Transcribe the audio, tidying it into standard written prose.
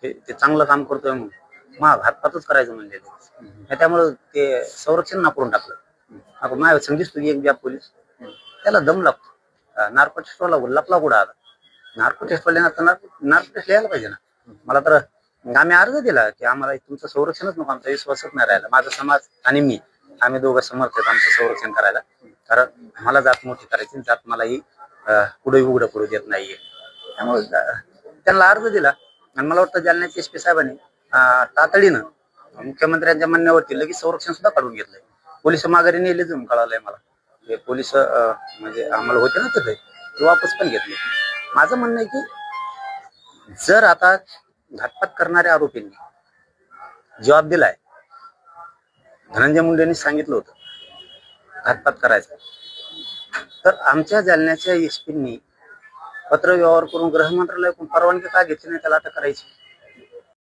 ते चांगलं काम करतोय म्हणून मग हातपातच करायचं म्हणजे त्यामुळे ते संरक्षण नाकारून टाकलं. आपण माझ्या संगीच तुझी एक पोलीस त्याला दम लागतो. नार्को टेस्टवाला लपला कुठं आला? नार्को टेस्टवाल्या नार्को टेस्ट लिहायला पाहिजे ना. मला तर आम्ही अर्ज दिला की आम्हाला तुमचं संरक्षणच नको, आमचा विश्वासच नाही राहिला. माझा समाज आणि मी आम्ही दोघं समर्थ आहेत आमचं संरक्षण करायला, कारण मला जात मोठी करायची, जात मला ही पुढे उघडं पडू देत नाहीये. त्यामुळे त्यांना अर्ज दिला आणि मला वाटतं जालन्याच्या एसपी साहेबांनी तातडीनं मुख्यमंत्र्यांच्या म्हणण्यावरती लगेच संरक्षण सुद्धा काढून घेतलंय. पोलिस माघारी नेले जाऊन कळालंय मला. हे पोलिस म्हणजे आम्हाला होते ना तिथे ते वापस पण घेतले. माझं म्हणणं आहे की जर आता घातपात करणाऱ्या आरोपींनी जबाब दिलाय, धनंजय मुंडेंनी सांगितलं होतं घातपात करायचा, तर आमच्या जालन्याच्या एसपींनी पत्रव्यवहार करून गृह मंत्रालयाकडून परवानगी का घेतली नाही त्याला अटक करायची?